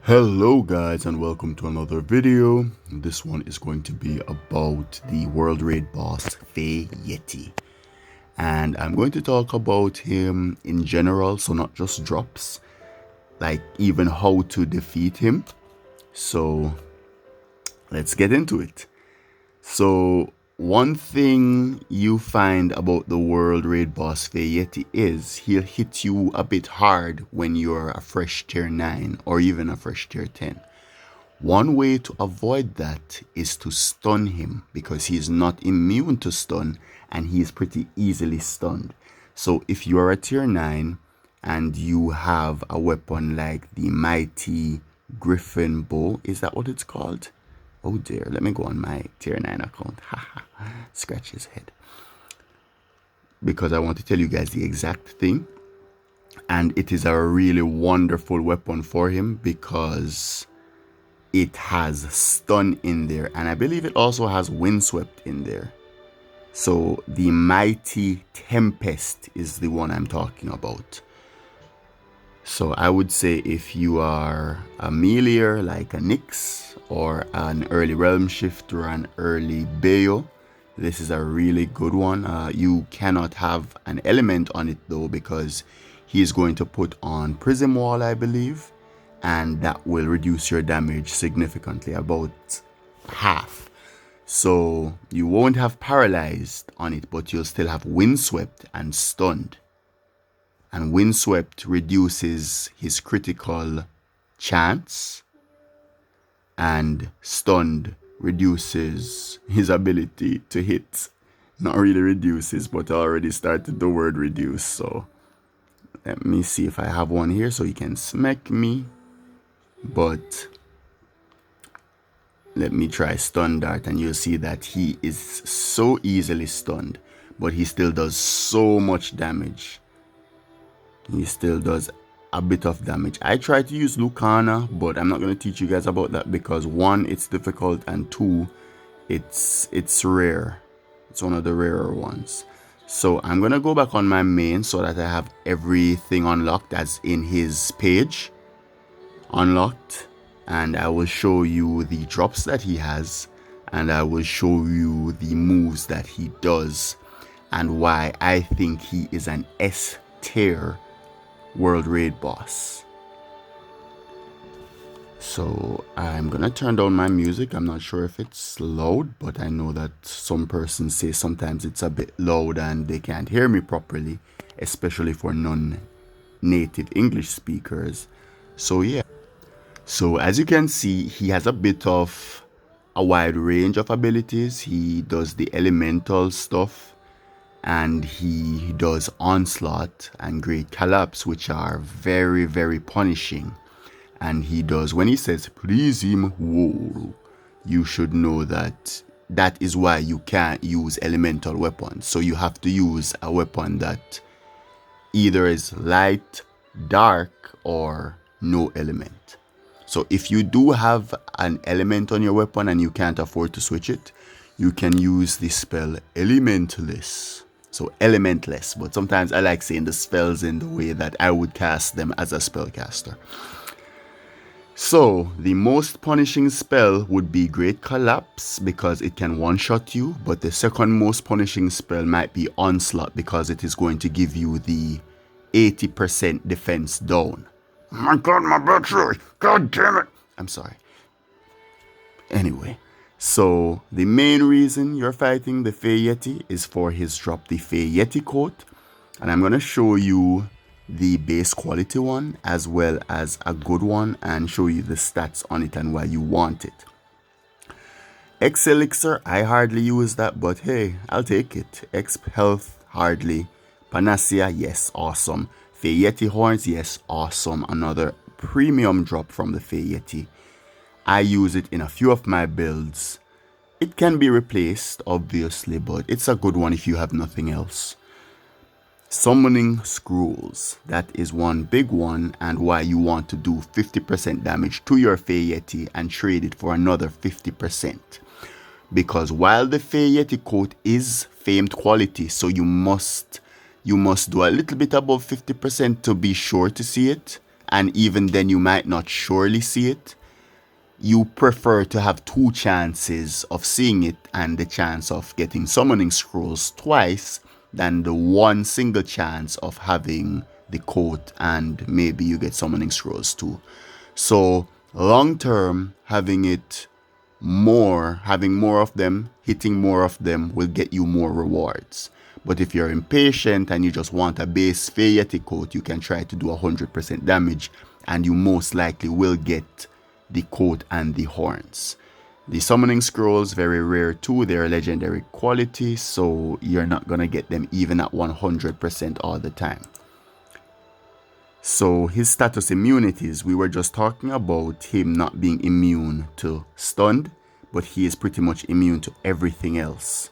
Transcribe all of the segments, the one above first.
Hello guys and welcome to another video. This one is going to be about the world raid boss Yeti, and I'm going to talk about him in general, so not just drops, like even how to defeat him. So let's get into it. So one thing you find about the world raid boss Yeti is he'll hit you a bit hard when you're a fresh tier 9 or even a fresh tier 10. One way to avoid that is to stun him, because he is not immune to stun and he is pretty easily stunned. So if you are a tier 9 and you have a weapon like the mighty griffin bow, is that what it's called? Oh dear, let me go on my tier 9 account. Scratch his head, because I want to tell you guys the exact thing. And it is a really wonderful weapon for him because it has stun in there, and I believe it also has windswept in there. So the mighty tempest is the one I'm talking about. So I would say if you are a melee like a Nyx or an early realm shift or an early Bayo, this is a really good one. You cannot have an element on it though, because he's going to put on prism wall, I believe, and that will reduce your damage significantly, about half. So you won't have paralyzed on it, but you'll still have windswept and stunned. And windswept reduces his critical chance, and stunned reduces his ability to hit. Not really reduces, but I already started the word reduce. So let me see if I have one here so he can smack me. But let me try stun dart, and you'll see that he is so easily stunned, but he still does so much damage. He still does a bit of damage. I try to use Lucana, but I'm not going to teach you guys about that because one, it's difficult, and two, it's rare. It's one of the rarer ones. So I'm going to go back on my main so that I have everything unlocked as in his page unlocked, and I will show you the drops that he has, and I will show you the moves that he does, and why I think he is an S tier world raid boss. So I'm gonna turn down my music. I'm not sure if it's loud, but I know that some persons say sometimes it's a bit loud and they can't hear me properly, especially for non-native English speakers. So yeah. So as you can see, he has a bit of a wide range of abilities. He does the elemental stuff, and he does onslaught and great collapse, which are very, very punishing. And he does, when he says please him wall, you should know that that is why you can't use elemental weapons. So you have to use a weapon that either is light, dark, or no element. So if you do have an element on your weapon and you can't afford to switch it, you can use the spell Elementless. So elementless, but sometimes I like saying the spells in the way that I would cast them as a spellcaster. So the most punishing spell would be Great Collapse, because it can one-shot you, but the second most punishing spell might be Onslaught, because it is going to give you the 80% defense down. My god, my battery! God damn it! I'm sorry. Anyway, so the main reason you're fighting the Yeti is for his drop, the Yeti coat. And I'm going to show you the base quality one as well as a good one, and show you the stats on it and why you want it. X Elixir, I hardly use that, but hey, I'll take it. X Health, hardly. Panacea, yes, awesome. Yeti Horns, yes, awesome. Another premium drop from the Yeti. I use it in a few of my builds. It can be replaced, obviously, but it's a good one if you have nothing else. Summoning Scrolls, that is one big one, and why you want to do 50% damage to your Yeti and trade it for another 50%. Because while the Yeti coat is famed quality, so you must do a little bit above 50% to be sure to see it, and even then you might not surely see it, you prefer to have two chances of seeing it and the chance of getting summoning scrolls twice than the one single chance of having the coat and maybe you get summoning scrolls too. So long term, having more of them, hitting more of them will get you more rewards. But if you're impatient and you just want a base Fey Yeti coat, you can try to do 100% damage and you most likely will get the coat and the horns. The summoning scrolls, very rare too. They're legendary quality, so you're not gonna get them even at 100% all the time. So his status immunities, we were just talking about him not being immune to stunned, but he is pretty much immune to everything else.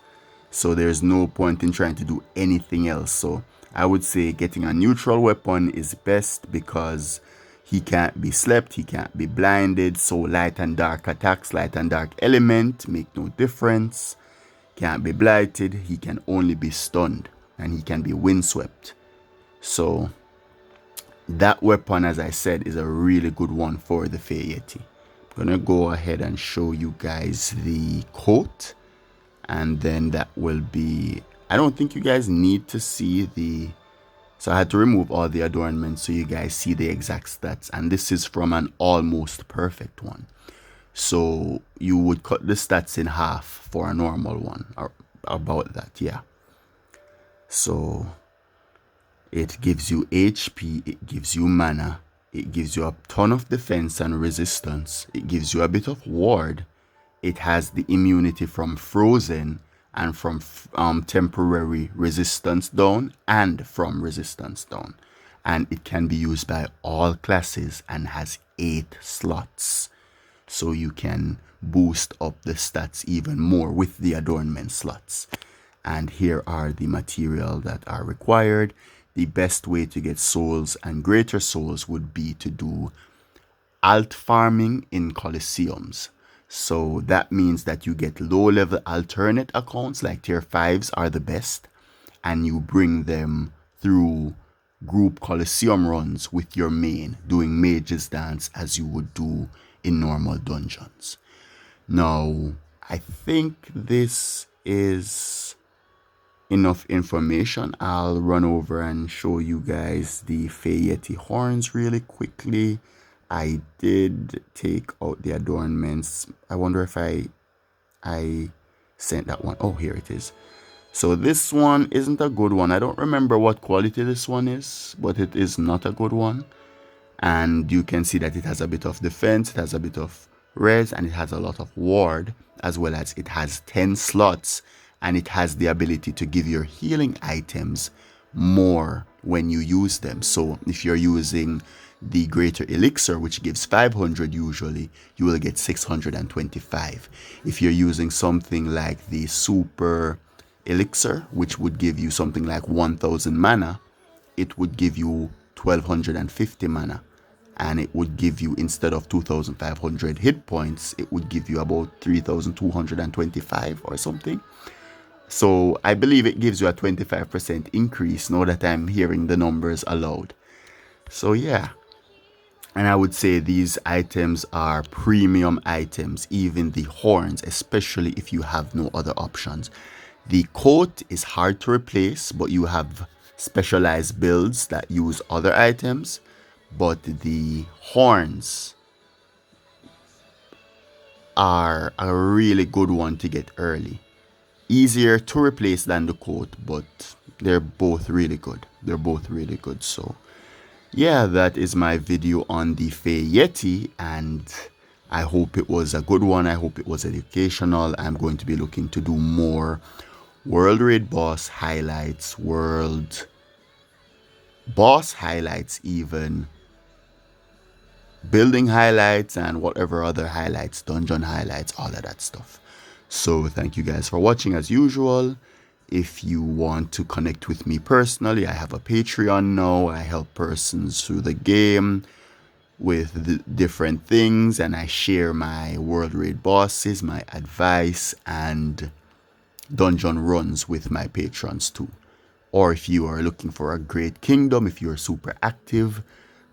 So there's no point in trying to do anything else. So I would say getting a neutral weapon is best because he can't be slept, he can't be blinded. So light and dark attacks, light and dark element make no difference. Can't be blighted, he can only be stunned, and he can be windswept. So that weapon, as I said, is a really good one for the Fey Yeti. I'm gonna go ahead and show you guys the coat, and then that will be, I don't think you guys need to see the, so I had to remove all the adornments so you guys see the exact stats, and this is from an almost perfect one. So you would cut the stats in half for a normal one, or about that, yeah. So it gives you HP, it gives you mana, it gives you a ton of defense and resistance, it gives you a bit of ward, it has the immunity from frozen and from temporary resistance down and from resistance down. And it can be used by all classes and has 8 slots. So you can boost up the stats even more with the adornment slots. And here are the material that are required. The best way to get souls and greater souls would be to do alt farming in Colosseums. So that means that you get low level alternate accounts, like tier 5s are the best, and you bring them through group Colosseum runs with your main, doing mage's dance as you would do in normal dungeons. Now, I think this is enough information. I'll run over and show you guys the Fey Yeti horns really quickly. I did take out the adornments. I wonder if I sent that one. Oh, here it is. So this one isn't a good one. I don't remember what quality this one is, but it is not a good one. And you can see that it has a bit of defense, it has a bit of res, and it has a lot of ward, as well as it has 10 slots, and it has the ability to give your healing items more when you use them. So if you're using the greater elixir, which gives 500 usually, you will get 625. If you're using something like the super elixir, which would give you something like 1000 mana, it would give you 1250 mana, and it would give you, instead of 2500 hit points, it would give you about 3225 or something. So I believe it gives you a 25% increase now that I'm hearing the numbers aloud. So yeah, and I would say these items are premium items, even the horns, especially if you have no other options. The coat is hard to replace, but you have specialized builds that use other items. But the horns are a really good one to get early. Easier to replace than the coat, but they're both really good. They're both really good. So yeah, that is my video on the Fey Yeti, and I hope it was a good one. I hope it was educational. I'm going to be looking to do more World Raid boss highlights, world boss highlights, even building highlights, and whatever other highlights, dungeon highlights, all of that stuff. So thank you guys for watching as usual. If you want to connect with me personally, I have a Patreon now. I help persons through the game with the different things, and I share my World Raid bosses, my advice, and dungeon runs with my patrons too. Or if you are looking for a great kingdom, if you're super active,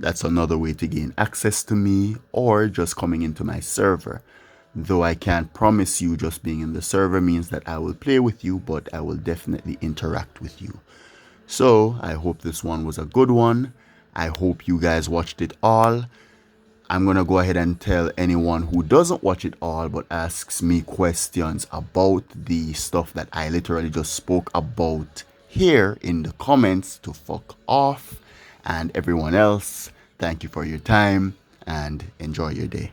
That's another way to gain access to me or just coming into my server. Though I can't promise you just being in the server means that I will play with you, but I will definitely interact with you. So I hope this one was a good one. I hope you guys watched it all. I'm going to go ahead and tell anyone who doesn't watch it all but asks me questions about the stuff that I literally just spoke about here in the comments to fuck off. And everyone else, thank you for your time and enjoy your day.